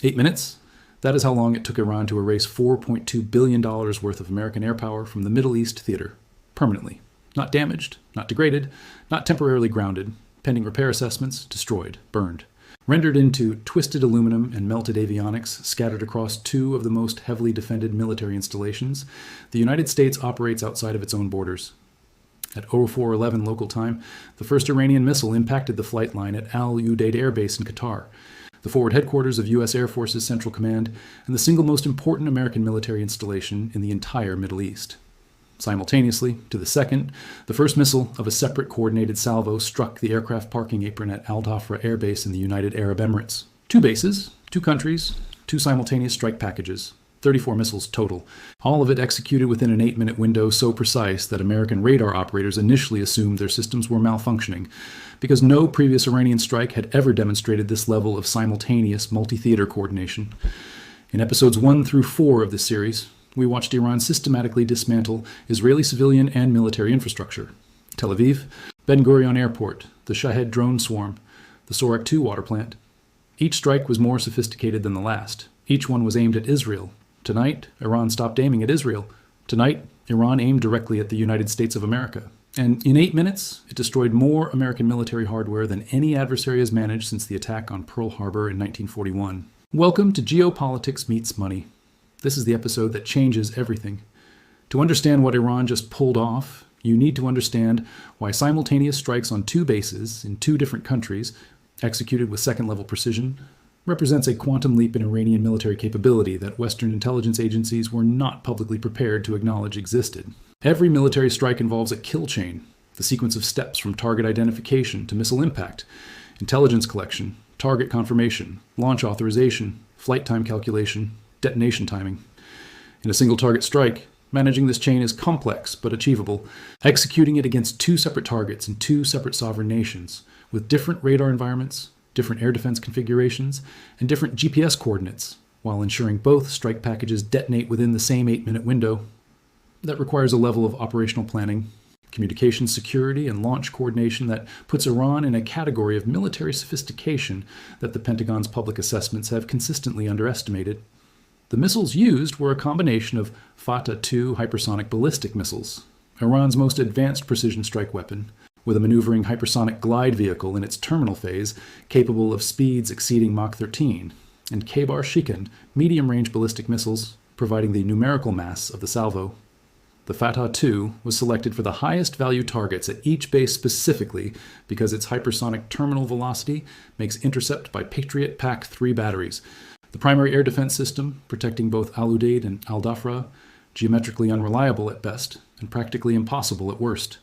8 minutes? That is how long it took Iran to erase $4.2 billion worth of American air power from the Middle East theater, permanently. Not damaged, not degraded, not temporarily grounded, pending repair assessments, destroyed, burned. Rendered into twisted aluminum and melted avionics scattered across two of the most heavily defended military installations, the United States operates outside of its own borders. At 04:11 local time, the first Iranian missile impacted the flight line at Al Udeid Air Base in Qatar, the forward headquarters of U.S. Air Force's Central Command, and the single most important American military installation in the entire Middle East. Simultaneously, to the second, the first missile of a separate coordinated salvo struck the aircraft parking apron at Al Dhafra Air Base in the United Arab Emirates. 2 bases, 2 countries, 2 simultaneous strike packages, 34 missiles total, all of it executed within an 8-minute window so precise that American radar operators initially assumed their systems were malfunctioning, because no previous Iranian strike had ever demonstrated this level of simultaneous multi-theater coordination. In episodes 1 through 4 of this series, we watched Iran systematically dismantle Israeli civilian and military infrastructure. Tel Aviv, Ben Gurion Airport, the Shahed drone swarm, the Sorak 2 water plant. Each strike was more sophisticated than the last. Each one was aimed at Israel. Tonight, Iran stopped aiming at Israel. Tonight, Iran aimed directly at the United States of America. And in 8 minutes, it destroyed more American military hardware than any adversary has managed since the attack on Pearl Harbor in 1941. Welcome to Geopolitics Meets Money. This is the episode that changes everything. To understand what Iran just pulled off, you need to understand why simultaneous strikes on 2 bases in 2 different countries, executed with second-level precision, represents a quantum leap in Iranian military capability that Western intelligence agencies were not publicly prepared to acknowledge existed. Every military strike involves a kill chain, the sequence of steps from target identification to missile impact, intelligence collection, target confirmation, launch authorization, flight time calculation, detonation timing. In a single target strike, managing this chain is complex but achievable, executing it against 2 separate targets in 2 separate sovereign nations, with different radar environments, different air defense configurations, and different GPS coordinates, while ensuring both strike packages detonate within the same 8-minute window. That requires a level of operational planning, communication security, and launch coordination that puts Iran in a category of military sophistication that the Pentagon's public assessments have consistently underestimated. The missiles used were a combination of Fatah-2 hypersonic ballistic missiles, Iran's most advanced precision strike weapon, with a maneuvering hypersonic glide vehicle in its terminal phase capable of speeds exceeding Mach 13, and Khaybar-Shikan medium-range ballistic missiles providing the numerical mass of the salvo. The Fatah-2 was selected for the highest value targets at each base specifically because its hypersonic terminal velocity makes intercept by Patriot PAC-3 batteries, the primary air defense system protecting both Al Udeid and Al Dhafra, geometrically unreliable at best and practically impossible at worst.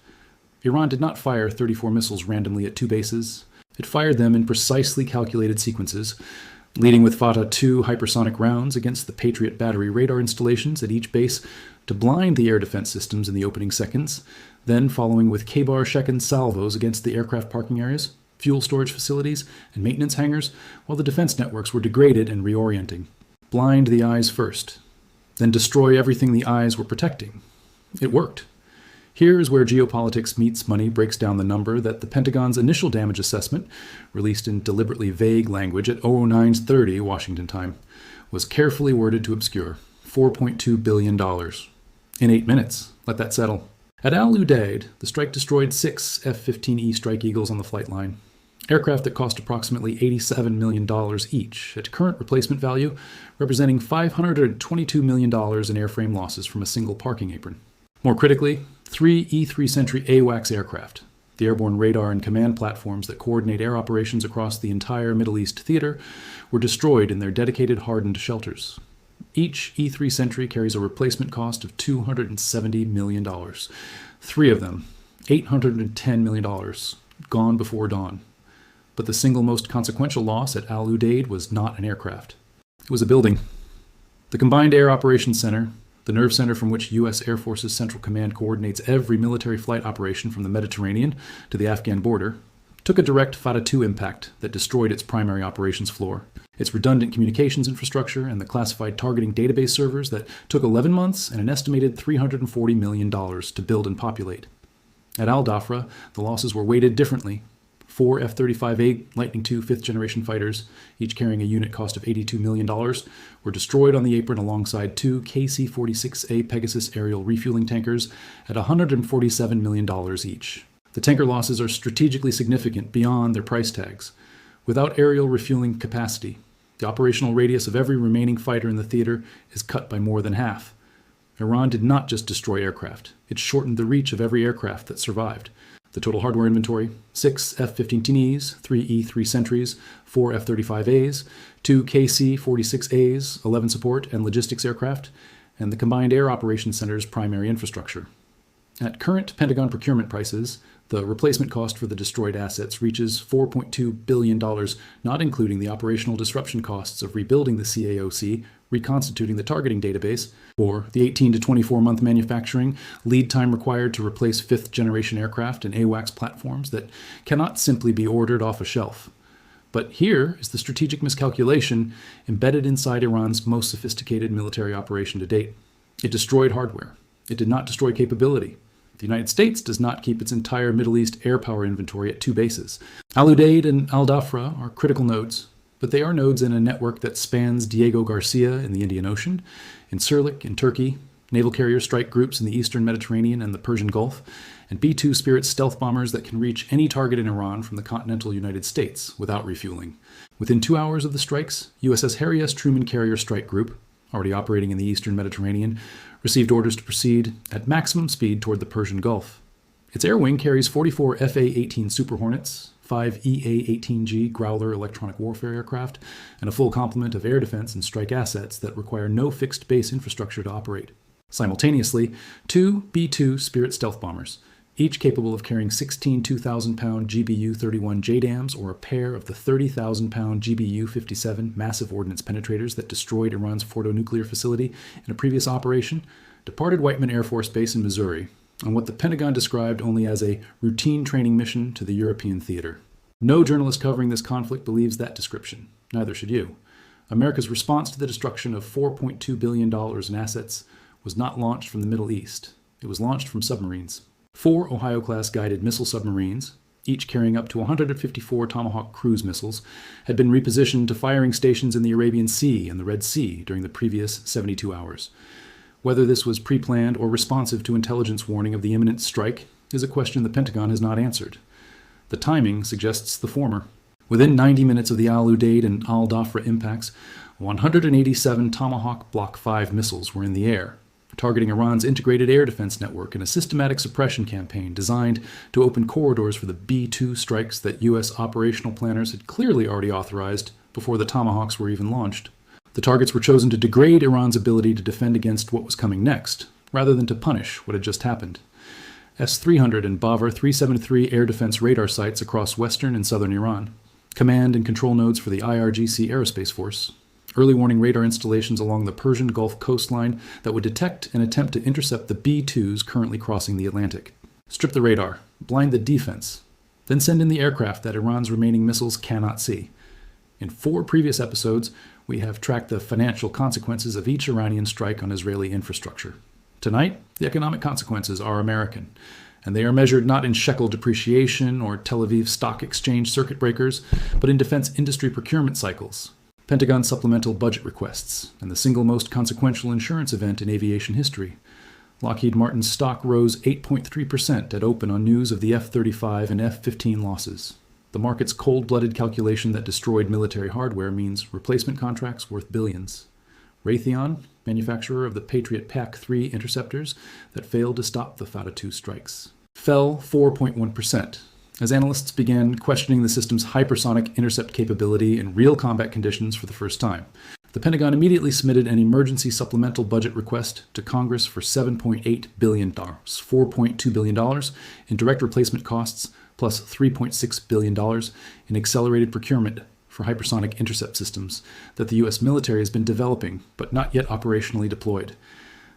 Iran did not fire 34 missiles randomly at 2 bases. It fired them in precisely calculated sequences, leading with Fatah-2 hypersonic rounds against the Patriot battery radar installations at each base to blind the air defense systems in the opening seconds, then following with Khaybar-Shikan salvos against the aircraft parking areas, fuel storage facilities, and maintenance hangars, while the defense networks were degraded and reorienting. Blind the eyes first, then destroy everything the eyes were protecting. It worked. Here is where Geopolitics Meets Money breaks down the number that the Pentagon's initial damage assessment, released in deliberately vague language at 09:30 Washington time, was carefully worded to obscure $4.2 billion. In 8 minutes. Let that settle. At Al Udeid, the strike destroyed 6 F-15E Strike Eagles on the flight line, aircraft that cost approximately $87 million each, at current replacement value representing $522 million in airframe losses from a single parking apron. More critically, 3 E-3 Sentry AWACS aircraft, the airborne radar and command platforms that coordinate air operations across the entire Middle East theater, were destroyed in their dedicated hardened shelters. Each E-3 Sentry carries a replacement cost of $270 million. 3 of them, $810 million, gone before dawn. But the single most consequential loss at Al Udeid was not an aircraft. It was a building. The Combined Air Operations Center, the nerve center from which U.S. Air Force's Central Command coordinates every military flight operation from the Mediterranean to the Afghan border, took a direct Fatah-2 impact that destroyed its primary operations floor, its redundant communications infrastructure, and the classified targeting database servers that took 11 months and an estimated $340 million to build and populate. At Al Dhafra, the losses were weighted differently. 4 F-35A Lightning II fifth-generation fighters, each carrying a unit cost of $82 million, were destroyed on the apron alongside 2 KC-46A Pegasus aerial refueling tankers at $147 million each. The tanker losses are strategically significant beyond their price tags. Without aerial refueling capacity, the operational radius of every remaining fighter in the theater is cut by more than half. Iran did not just destroy aircraft, it shortened the reach of every aircraft that survived. The total hardware inventory: 6 F-15Es, 3 E-3 Sentries, 4 F-35As, 2 KC-46As, 11 support and logistics aircraft, and the Combined Air Operations Center's primary infrastructure. At current Pentagon procurement prices, the replacement cost for the destroyed assets reaches $4.2 billion, not including the operational disruption costs of rebuilding the CAOC, reconstituting the targeting database, or the 18 to 24-month manufacturing lead time required to replace fifth-generation aircraft and AWACS platforms that cannot simply be ordered off a shelf. But here is the strategic miscalculation embedded inside Iran's most sophisticated military operation to date. It destroyed hardware. It did not destroy capability. The United States does not keep its entire Middle East air power inventory at 2 bases. Udeid and Dhafra are critical nodes, but they are nodes in a network that spans Diego Garcia in the Indian Ocean, Incirlik in Turkey, naval carrier strike groups in the Eastern Mediterranean and the Persian Gulf, and B-2 Spirit stealth bombers that can reach any target in Iran from the continental United States without refueling. Within 2 hours of the strikes, USS Harry S. Truman Carrier Strike Group, already operating in the Eastern Mediterranean, received orders to proceed at maximum speed toward the Persian Gulf. Its air wing carries 44 FA-18 Super Hornets, 5 EA-18G Growler electronic warfare aircraft, and a full complement of air defense and strike assets that require no fixed base infrastructure to operate. Simultaneously, 2 B-2 Spirit stealth bombers, each capable of carrying 16 2,000-pound GBU-31 JDAMs or a pair of the 30,000-pound GBU-57 massive ordnance penetrators that destroyed Iran's Fordo nuclear facility in a previous operation, departed Whiteman Air Force Base in Missouri on what the Pentagon described only as a routine training mission to the European theater. No journalist covering this conflict believes that description. Neither should you. America's response to the destruction of $4.2 billion in assets was not launched from the Middle East. It was launched from submarines. 4 Ohio-class guided missile submarines, each carrying up to 154 Tomahawk cruise missiles, had been repositioned to firing stations in the Arabian Sea and the Red Sea during the previous 72 hours. Whether this was pre-planned or responsive to intelligence warning of the imminent strike is a question the Pentagon has not answered. The timing suggests the former. Within 90 minutes of the Al Udeid and Al Dhafra impacts, 187 Tomahawk Block 5 missiles were in the air, targeting Iran's integrated air defense network in a systematic suppression campaign designed to open corridors for the B-2 strikes that U.S. operational planners had clearly already authorized before the Tomahawks were even launched. The targets were chosen to degrade Iran's ability to defend against what was coming next, rather than to punish what had just happened. S-300 and Bavar 373 air defense radar sites across western and southern Iran, command and control nodes for the IRGC Aerospace Force, early warning radar installations along the Persian Gulf coastline that would detect and attempt to intercept the B-2s currently crossing the Atlantic. Strip the radar, blind the defense, then send in the aircraft that Iran's remaining missiles cannot see. In 4 previous episodes, we have tracked the financial consequences of each Iranian strike on Israeli infrastructure. Tonight, the economic consequences are American, and they are measured not in shekel depreciation or Tel Aviv stock exchange circuit breakers, but in defense industry procurement cycles, Pentagon supplemental budget requests, and the single most consequential insurance event in aviation history. Lockheed Martin's stock rose 8.3% at open on news of the F-35 and F-15 losses. The market's cold-blooded calculation that destroyed military hardware means replacement contracts worth billions. Raytheon, manufacturer of the Patriot PAC-3 interceptors that failed to stop the Fata 2 strikes, fell 4.1%, as analysts began questioning the system's hypersonic intercept capability in real combat conditions for the first time. The Pentagon immediately submitted an emergency supplemental budget request to Congress for $7.8 billion, $4.2 billion in direct replacement costs, plus $3.6 billion in accelerated procurement for hypersonic intercept systems that the U.S. military has been developing but not yet operationally deployed.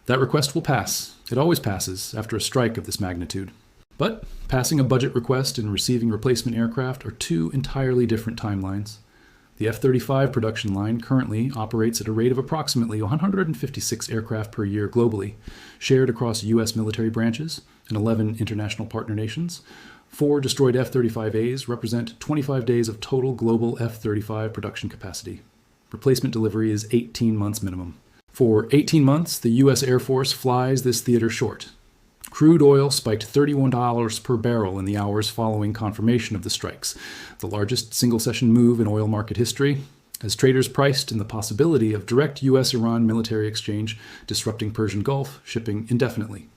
That request will pass. It always passes after a strike of this magnitude. But passing a budget request and receiving replacement aircraft are 2 entirely different timelines. The F-35 production line currently operates at a rate of approximately 156 aircraft per year globally, shared across U.S. military branches and 11 international partner nations, 4 destroyed F-35As represent 25 days of total global F-35 production capacity. Replacement delivery is 18 months minimum. For 18 months, the U.S. Air Force flies this theater short. Crude oil spiked $31 per barrel in the hours following confirmation of the strikes, the largest single-session move in oil market history, as traders priced in the possibility of direct U.S.-Iran military exchange disrupting Persian Gulf shipping indefinitely.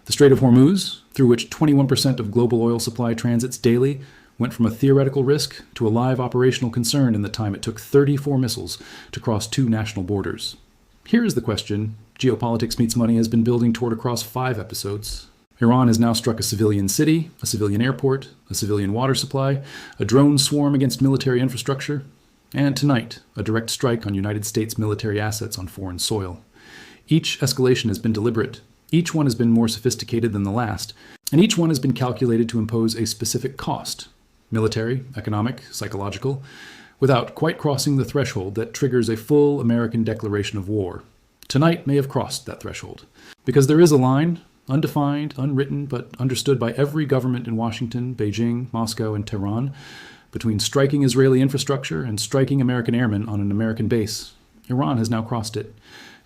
The Strait of Hormuz, through which 21% of global oil supply transits daily, went from a theoretical risk to a live operational concern in the time it took 34 missiles to cross 2 national borders. Here is the question Geopolitics Meets Money has been building toward across 5 episodes. Iran has now struck a civilian city, a civilian airport, a civilian water supply, a drone swarm against military infrastructure, and tonight, a direct strike on United States military assets on foreign soil. Each escalation has been deliberate. Each one has been more sophisticated than the last, and each one has been calculated to impose a specific cost, military, economic, psychological, without quite crossing the threshold that triggers a full American declaration of war. Tonight may have crossed that threshold, because there is a line, undefined, unwritten, but understood by every government in Washington, Beijing, Moscow, and Tehran, between striking Israeli infrastructure and striking American airmen on an American base. Iran has now crossed it,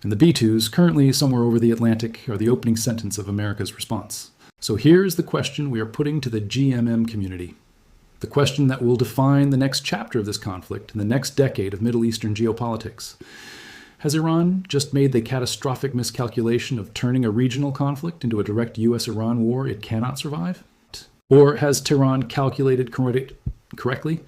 and the B-2s, currently somewhere over the Atlantic, are the opening sentence of America's response. So here's the question we are putting to the GMM community. The question that will define the next chapter of this conflict and the next decade of Middle Eastern geopolitics. Has Iran just made the catastrophic miscalculation of turning a regional conflict into a direct U.S.-Iran war it cannot survive? Or has Tehran calculated correctly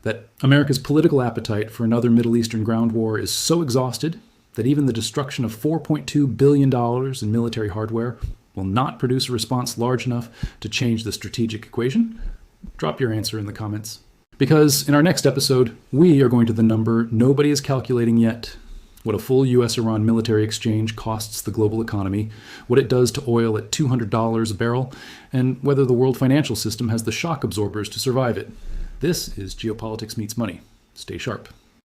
that America's political appetite for another Middle Eastern ground war is so exhausted that even the destruction of $4.2 billion in military hardware will not produce a response large enough to change the strategic equation? Drop your answer in the comments. Because in our next episode, we are going to the number nobody is calculating yet. What a full U.S.-Iran military exchange costs the global economy, what it does to oil at $200 a barrel, and whether the world financial system has the shock absorbers to survive it. This is Geopolitics Meets Money. Stay sharp.